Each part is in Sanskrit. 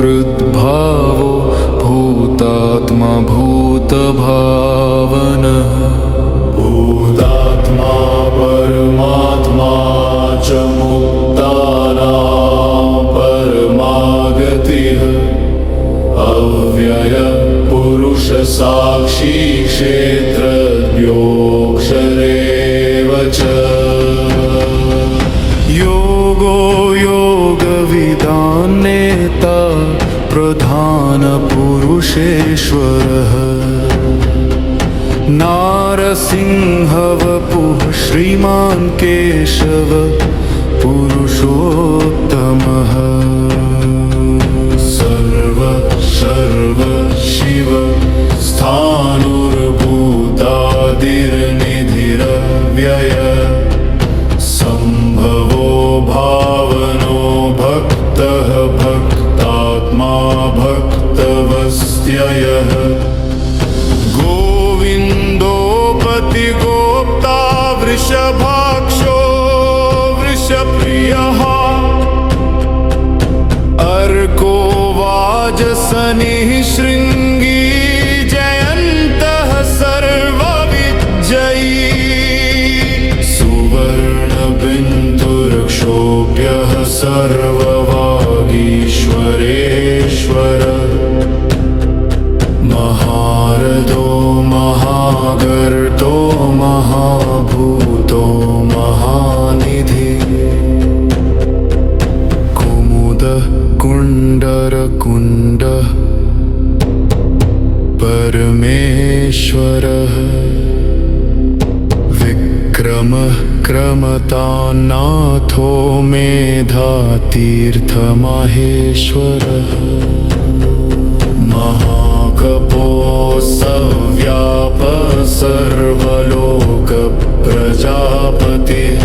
भूतकृद्भूतभृद्भावो भूतात्मा भूतभावनः भूतात्मा परमात्मा च मुक्तानां परमागतिः अव्यय पुरुष साक्षी क्षेत्रज्ञोऽक्षरेव च योगो योगविदान्नेता प्रधानपुरुषेश्वरः नारसिंहवपुः श्रीमान् केशव पुरुषोत्तमः सर्व शिव स्थाणुर्भूतादिर्निधिरव्यय सम्भवो भावनो भक्तः भक्तात्मा भक्तवस्त्ययः गोविन्दोपतिगोप्ता वृषभाक्षो वृषप्रियः अर्को वाजसनिः शृङ्गी जयन्तः सर्वविजयी सुवर्णबिन्दुर्क्षोभ्यः सर्ववागीश्वरेश्वर महारथो महागर्तो महाभूतो महानिधि कुमुदः कुण्डरकुण्डः परमेश्वरः विक्रमः क्रमतान्नाथो मेधातीर्थमाहेश्वरः महाकपो सव्याप सर्वलोकप्रजापतिः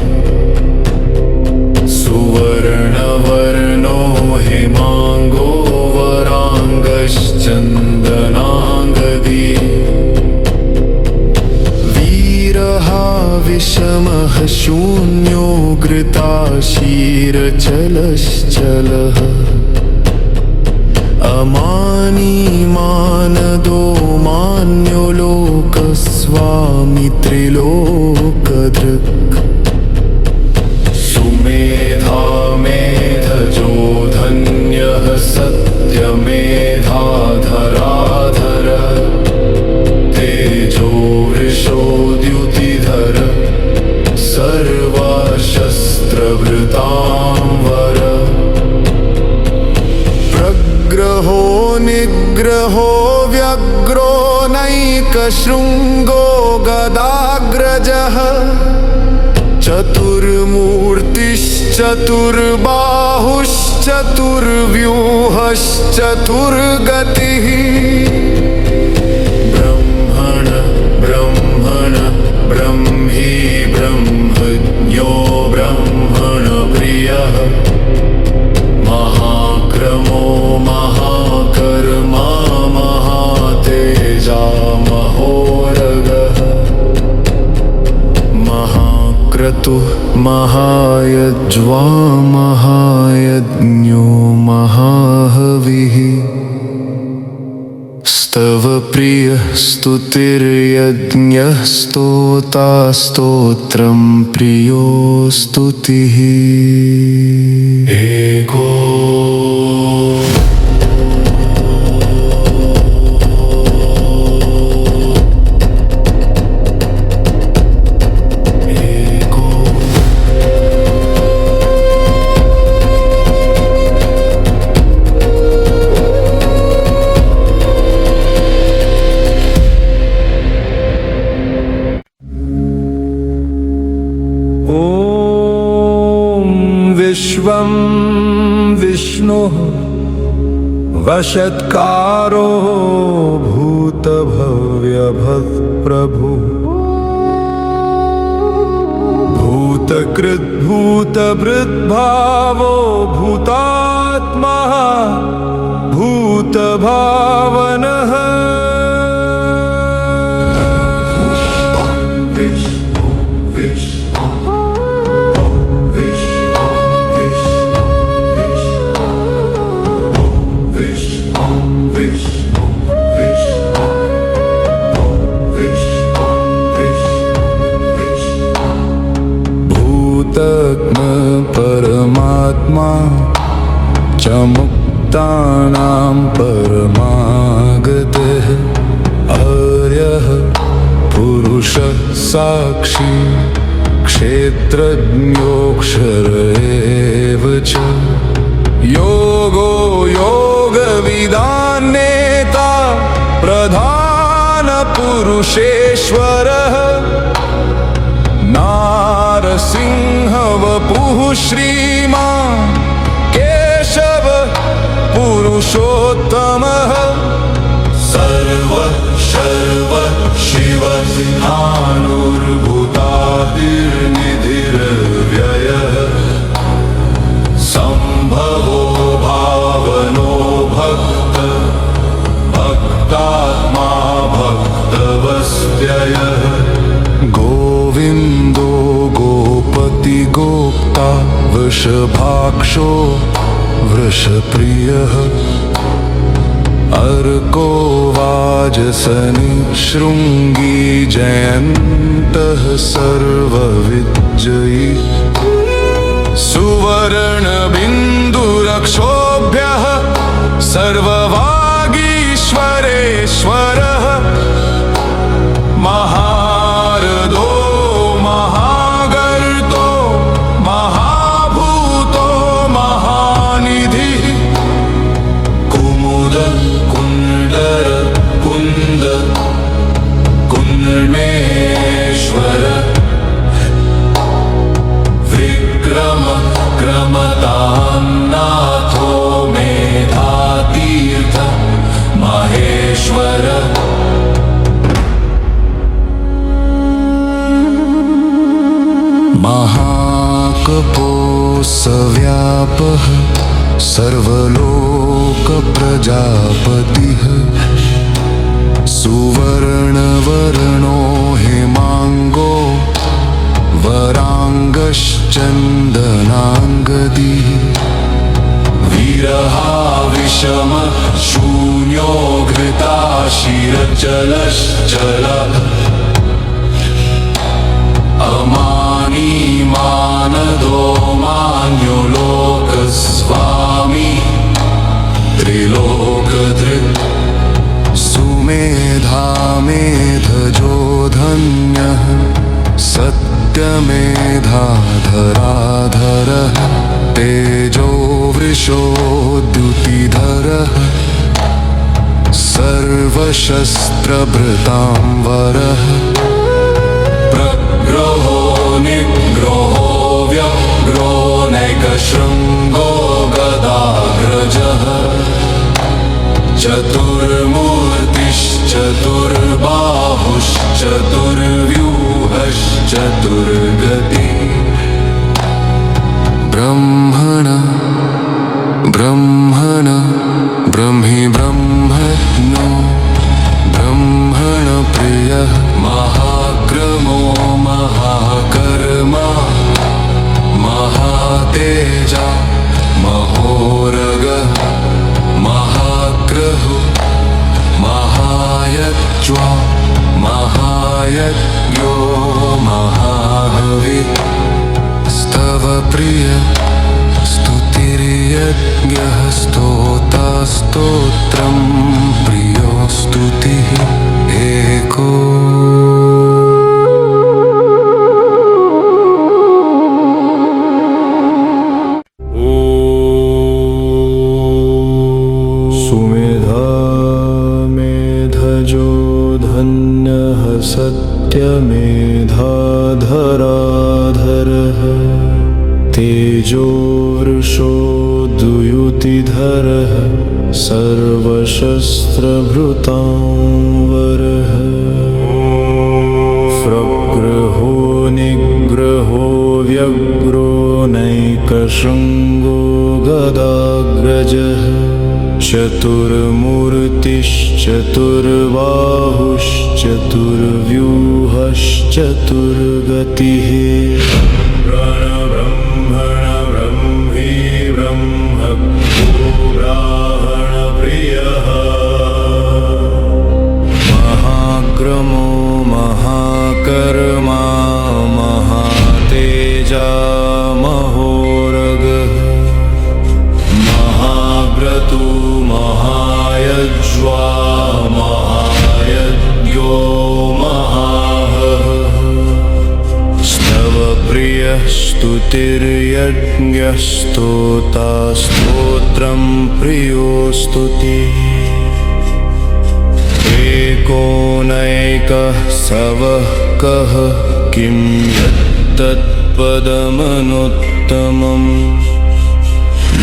सुवर्णवर्णो हिमाङ्गो वराङ्गश्चन्दनाङ्गदी वीरः विषमः शून्यो घृताशीरचलश्चलः अमानी मानदो मान्यो लोकस्वामी त्रिलोकधृक् सुमेधा मेधजो धन्यः सत्यमेधाधराधर तेजो वृषो द्युतिधर सर्वशस्त्रभृतांवर प्रग्रहो निग्रहो व्यग्रो नैकशृङ्गो गदाग्रजः चतुर्मूर्तिश्चतुर्बाहुश्चतुर्व्यूहश्चतुर्गतिः ब्रह्मण ब्रह्मण ब्रह्मी ब्रह्मज्ञो ब्रह्मणप्रियः महाक्रमो महाकर्मा महातेजा महोरगः महाक्रतुः महायज्वा महायज्ञो महाहविः स्तवप्रियः स्तुतिर्यज्ञः स्तोता स्तोत्रं प्रियो स्तुतिः एको विश्वं विष्णुः वशत्कारो भूतभव्यभत्प्रभुः भूतकृद्भूतभृद्भावो भूतात्मा भूतभावनः च मुक्तानां परमागतः आर्यः पुरुषः साक्षी क्षेत्रज्ञोऽक्षर एव च योगो योगविदां नेता प्रधानपुरुषेश्वरः नारसिंहवपुः श्रीमान् केशव पुरुषोत्तमः सर्व शिव सिंहानुर्भूतादिर्निधिर्व्ययः सम्भवो भावनो भक्त भक्तात्मा भक्तवस्त्ययः गोविन्दो गोपति गोप्ता वृषभाक्षो वृषप्रियः अर्को वाजसनि शृङ्गी जयन्तः सर्वविजयी सुवर्णबिन्दुरक्षोभ्यः सर्ववागीश्वरेश्वरः महारदो महागर्तो महाभूतो महानिधिः कुमुद कुण्डर कुन्द कुण्डमेश्वर विक्रम क्रमतां नाथो मेधातीर्थ महेश्वर महाकपोऽसव्यापः सर्वलोकप्रजापतिः सुवर्णवर्णो हेमाङ्गो वराङ्गश्चन्दनाङ्गदी विरहाविषम शून्यो घृताशिरचलश्चलः अमानी मानदो मान्यो लोकस्वामी त्रिलोकधृत् सुमेधा मेधजो धन्यः सत्यमेधाधराधरः तेजो वृषो द्युतिधरः सर्वशस्त्रभृतांवरः प्रग्रहो निग्रहो व्यग्रो नैकशृङ्गो गदाग्रजः चतुर्बाहुश्चतुर्व्यूहश्चतुर्गति ब्रह्मण ब्रह्मण ब्रह्मि ब्रह्मज्ञो ब्रह्मण प्रियः महाक्रमो महाकर्मा महातेजा महोरगः महाग्रहो महायज्वा महायज्ञो महाहवि स्तवप्रिय स्तुतिर्यज्ञः स्तोता स्तोत्रं प्रियो स्तुतिः एको सत्यमेधाधराधरः तेजो वृषो द्युतिधरः सर्वशस्त्रभृतांवरः प्रग्रहो निग्रहो व्यग्रो नैकशृङ्गो गदाग्रजः चतुर्मूर्तिश्चतुर्बाहुश्चतुर्व्यूहश्चतुर्गतिः ब्रह्मण ब्रह्मी ब्रह्मज्ञो ब्राह्मणप्रियः महाग्रमो महाकर्मा महातेजा महोरगः महा स्तुतिर्यज्ञस्तोता स्तोत्रं प्रियोस्तुतिः एकोनैकः सवः कः किं यत्तत्पदमनुत्तमम्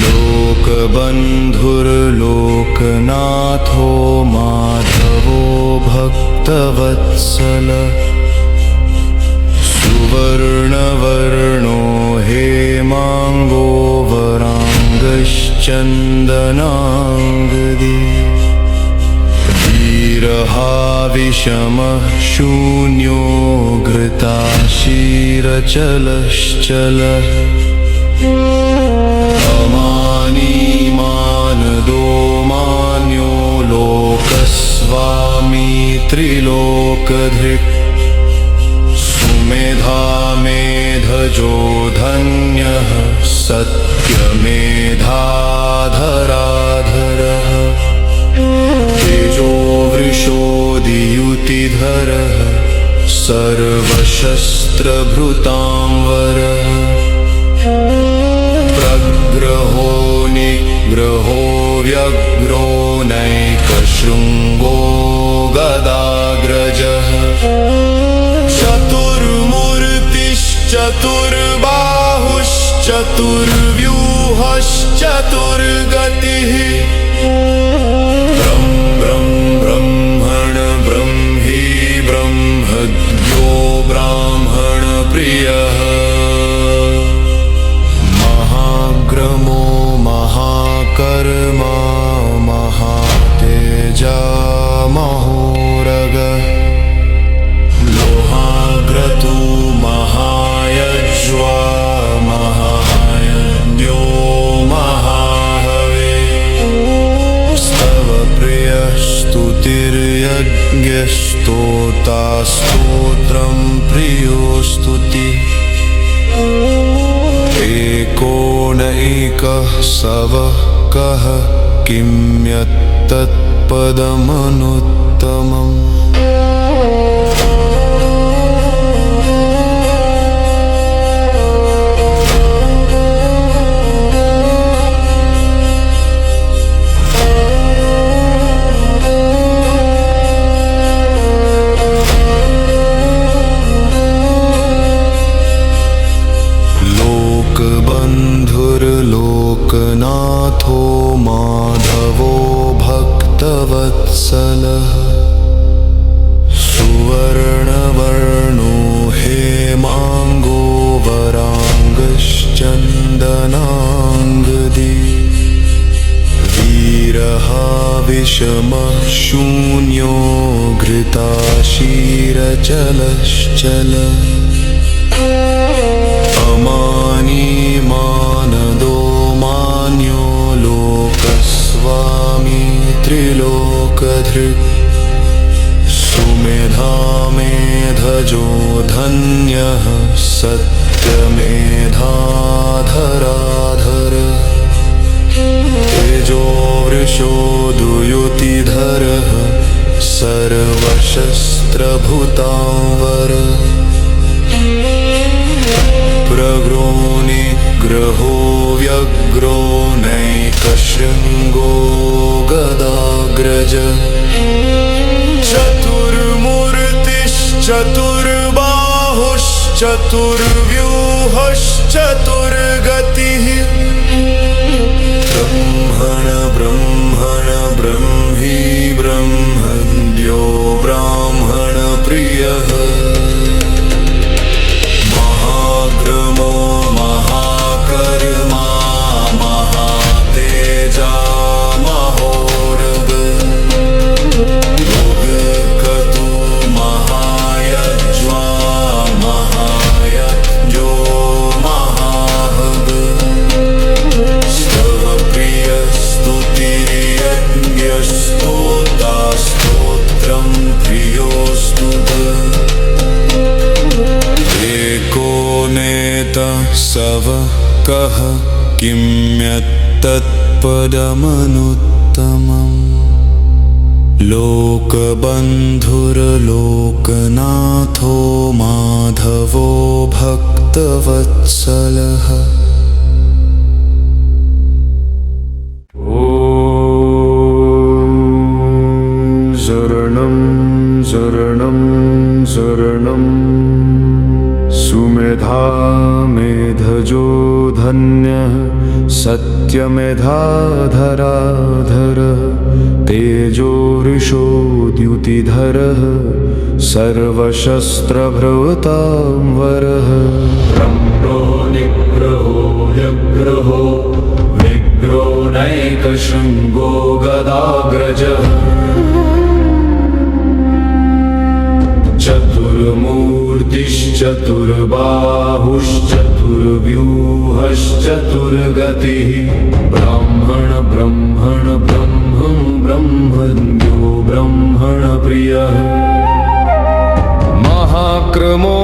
लोकबन्धुर्लोकनाथो माधवो भक्तवत्सल सुवर्णवर्णो हेमाङ्गो वराङ्गश्चन्दनाङ्गदी विरहाविषमः शून्यो घृताशीरचलश्चलः अमानीमानदो मान्यो लोकस्वामी त्रिलोकधृक् सुमेधामेधजो धन्यः सत्यमेधाधराधरः तेजो वृषोदियुतिधरः सर्वशस्त्रभृतांवरः प्रग्रहो निग्रहो व्यग्रो नैकशृङ्गो गदाग्रजः चतुर्मुर्तिश्चतुर्बाहुश्चतुर्व्यूहश्चतुर्गतिः ब्रह्मण ब्रह्मी ब्रह्मज्ञो ब्राह्मणप्रियः महाग्रमो महाकर्मा महातेजा महोरगः लोहाग्रतु महायज्वा महायज्ञो महाहवे स्तवप्रियः स्तुतिर्यज्ञस्तोता स्तोत्रं प्रियोस्तुतिः एकोनैकः सवः कः किं यत्तत्पदमनुत्तमम् लोकबन्धुर्लोकनाथो माधवो भक्तवत्सलः सुवर्णवर्णो हेमाङ्गो वराङ्गश्चन्दनाङ्गदी विरहाविषमः शून्यो घृताशीरचलश्चलः अमानीमानदो मान्यो लोकस्वामी त्रिलोकधृक् सुमेधामेधजो धन्यः सत्यमेधाधराधर तेजो वृषोदुयुतिधरः सर्वशस्त्रभृतांवर प्रग्रो निग्रहो व्यग्रो नैकशृङ्गो गदाग्रज चतुर्मुर्तिश्चतुर्बाहुश्चतुर्व्यूहश्चतुर्गतिः ब्रह्मण ब्रह्मी ब्रह्मज्ञो ब्राह्मणप्रियः महाग्रमो महाकर्मा महातेजा महोरग लोककतु महायज्वा महायज्ञो महाहग स्तवप्रियः स्तुतिर्यज्ञस्तोता स्तोत्रं प्रियोस्तुतः एकोनेता सवः कः किं यत्तत्पदमनुत्तमम् लोकबन्धुर्लोकनाथो माधवो भक्त भक्तवत्सलः शरणं शरणं शरणं सुमेधा मेधजो धन्यः सत्यमेधाधराधरः तेजो ऋषो द्युतिधरः सर्वशस्त्रभृतां वरः ब्रह्मो निग्रहो व्यग्रहो विग्रो नैकशृङ्गो गदाग्रजः चतुर्मूर्तिश्चतुर्बाहुश्चतुर्व्यूहश्चतुर्गतिः ब्राह्मण ब्रह्मण ब्रह्मं ब्रह्मज्ञो ब्रह्मणप्रियः महाक्रमो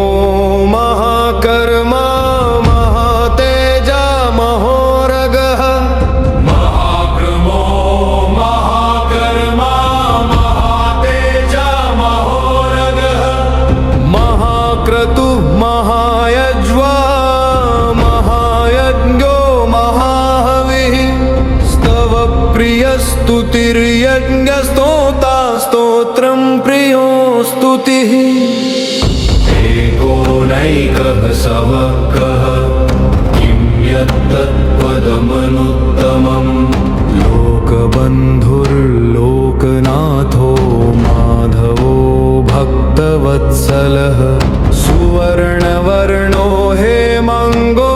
महाकर्मा महातेजा महोरगः महाक्रमो महाकर्मा महातेजा महोरगः महाक्रतुः महायज्वा महायज्ञो महाहविः स्तव प्रियस्तुतिर्यज्ञस्तोता स्तोत्रं प्रियो स्तुतिः एको नैकः सवकः किं यत्तत्पदमनुत्तमम् लोकबन्धुर्लोकनाथो माधवो भक्तवत्सलः सुवर्णवर्णो हेमाङ्गो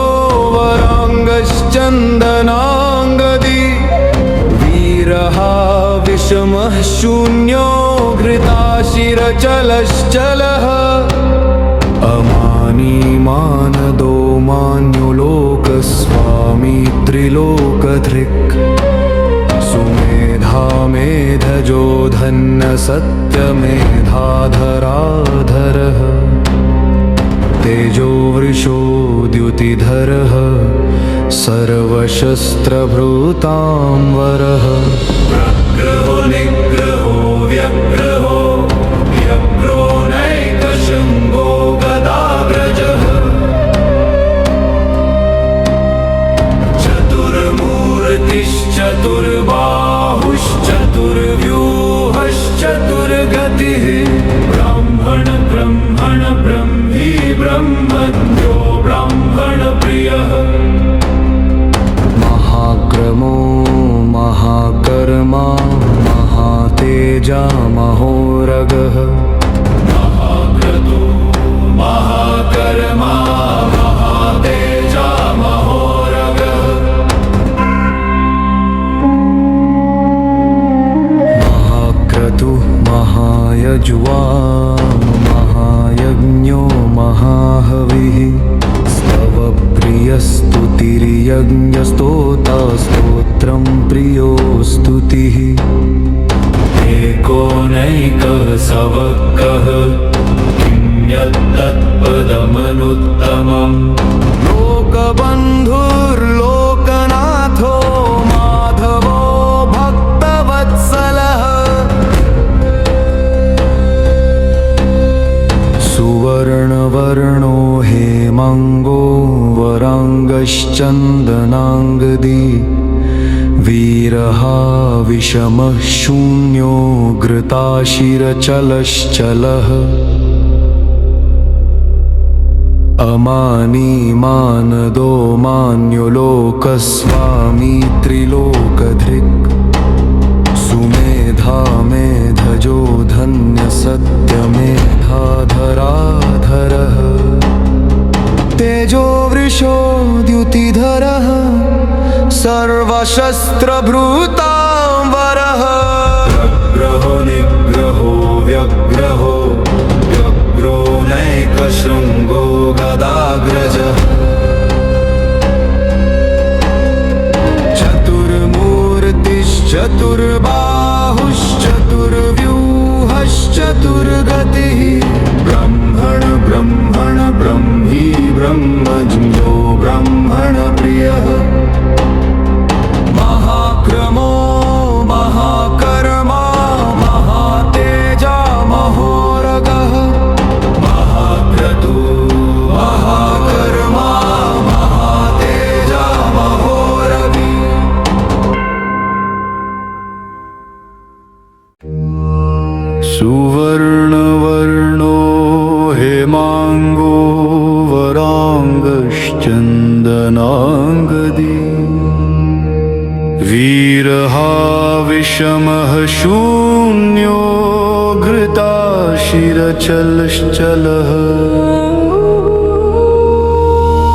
वराङ्गश्चन्दनाङ्गदी वीरः विषमः शून्यो घृताशिरचलश्चलः अमानी मानदो मान्यो लोकस्वामी त्रिलोकधृक् सुमेधा मेधजो धन्य सत्यमेधाधराधरः तेजो वृषो द्युतिधरः सर्वशस्त्रभृतां वरः प्रग्रहो निग्रहो व्यग्रहो व्यग्रो नैकशृङ्गो गदाग्रजः चतुर्मूर्तिश्चतुर्बाहुश्चतुर्व्यूहश्चतुर्गतिः ब्राह्मण ब्रह्मण ब्रह्मी ब्रह्मज्ञो ब्राह्मणप्रियः महाक्रमो महाकर्मा महातेजा महोरगः महाक्रतु महाकर्मा महातेजा महोरगः महाक्रतुः महायज्वा महायज्ञो महाहविः स्तव प्रियस्तुतिर्यज्ञस्तोता स्तोत्रं प्रियो स्तुतिः एको नैकः सवकः किं यत्तत्पदमनुत्तमम् लोकबन्धुर्लोकनाथो माधवो भक्तवत्सलः सुवर्णवर्णो हेमाङ्गो वराङ्गश्चन्दनाङ्गदी वीरः विषमः शून्यो घृताशिरचलश्चलः अमानी मानदो मान्यो लोकस्वामी त्रिलोकधृक् सुमेधा मेधजो धन्य सत्यमेधाधराधरः तेजो वृषो द्युतिधरः सर्वशस्त्रभृतां वरः प्रग्रहो निग्रहो व्यग्रहो व्यग्रो नैकशृङ्गो गदाग्रजः चतुर्बाहुश्चतुर्व्यूहश्चतुर्गतिः ब्राह्मण ब्रह्मण ब्रह्मी ब्रह्मज्ञो ब्राह्मणप्रियः महाक्रमो महाकर्मा महातेजा महोरगः महाक्रतु वीरहा विषमः शून्यो घृताशिरचलश्चलः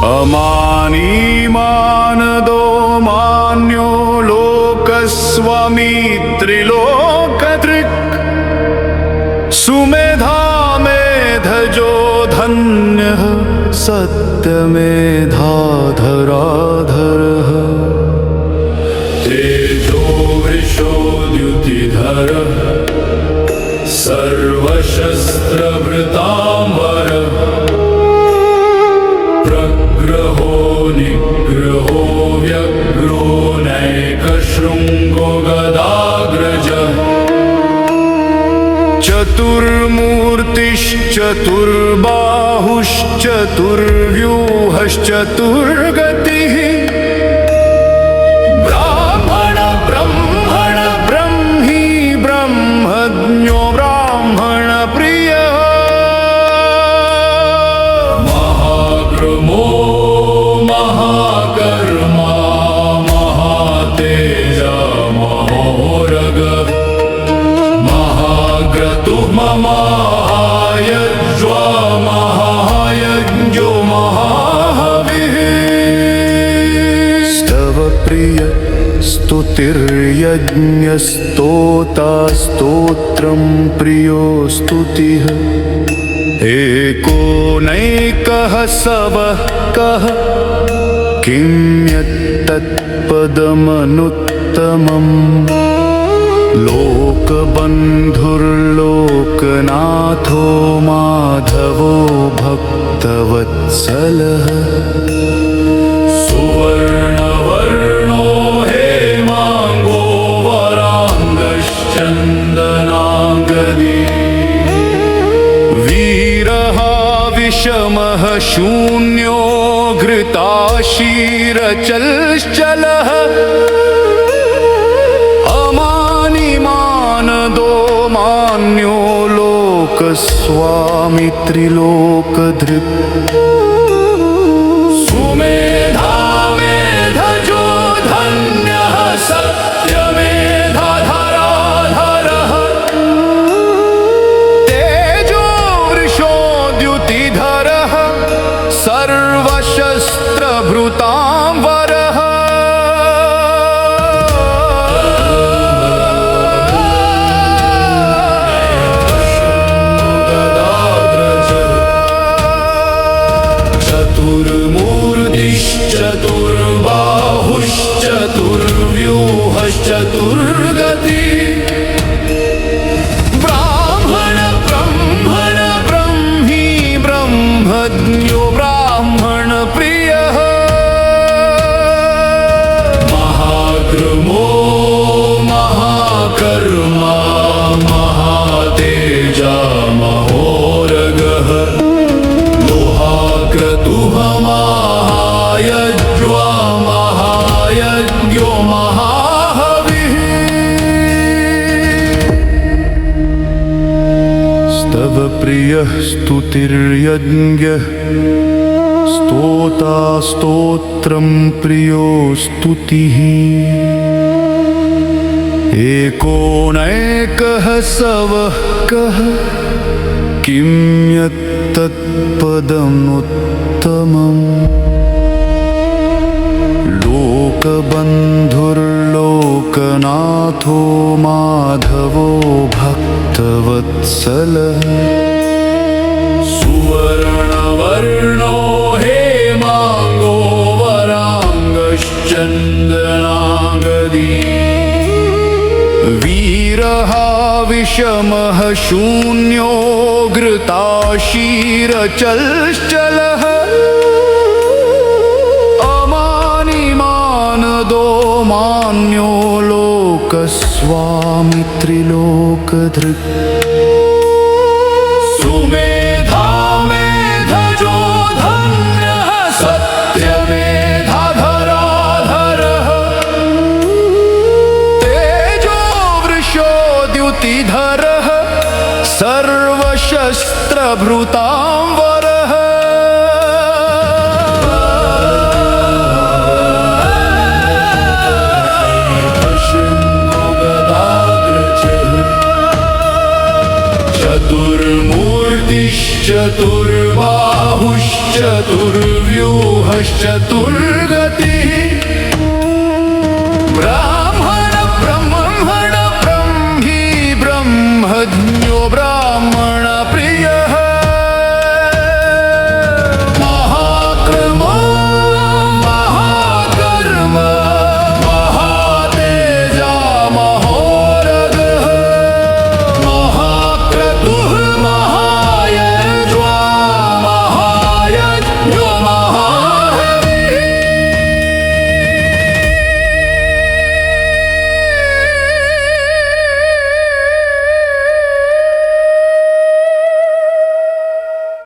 अमानी मानदो मान्यो लोकस्वामी त्रिलोकधृक् सुमेधा मेधजो धन्यः सत्यमेधाधराधरः तेजो वृषोद्युतिधरः सर्वशस्त्रभृताम्बरः प्रग्रहो निग्रहो व्यग्रो नैकशृङ्गो गदाग्रजः चतुर्मूर्तिश्चतुर्बाहुश्चतुर्व्यूहश्चतुर्गतिः ब्राह्मण ब्रह्मण ब्रह्मी ब्रह्मज्ञो ब्राह्मण प्रियः महाक्रमो महाकर्मा महातेजा महोरगः महाक्रतुः महायज्वा महायज्ञो महाहविः स्तव प्रिय स्तुतिर्यज्ञस्तोता स्तोत्रं प्रियो स्तुतिः एको नैकः सवः कः किं यत्तत्पदमनुत्तमम् लोकबन्धुर्लोकनाथो माधवो भक्तवत्सलः सुवर्णवर्णो हेमाङ्गो वराङ्गश्चन्दनाङ्गदी वीरः विषमः शून्यो घृताशीरचलश्चलः अमानि मानदो मान्यो लोकस्वामी त्रिलोकधृक् सुमेधा मेधजो धन्यः सत्यमेधाधराधरः तेजो वृषोद्युतिधरः सर्वशस्त्रभृताम्बरः चतुर्बाहुश्चतुर्व्यूहश्चतुर्गति ब्राह्मण ब्रह्मण ब्रह्मी ब्रह्मज्ञो ब्राह्मण प्रियः महाक्रमो महाकर्मा महातेजा महोरगः लोहाक्रतुः महायज्वा महायज्ञो महाहविः स्तव प्रियः स्तुतिर्यज्ञः स्तोता स्तोत्रं प्रियो स्तुतिः एको नैकः सवः कः किं यत्तत्पदमुत्तमम् लोकबन्धुर्लोकनाथो माधवो भक्तवत्सलः सुवर्णवर्णो हेमाङ्गो वराङ्गश्चन्दनाङ्गदी वीरः विषमः शून्यो घृताशीरचलश्चलः अमानि मानदो मान्यो लोकस्वामी त्रिलोकधृक् सुमेधा मेधजो धन्यः सत्यमेधाधराधरः तेजो वृषोद्युतिधरः सर्वशस्त्रभृताम्बरः चतुर्बाहुश्चतुर्व्यूहश्चतुर्गतिः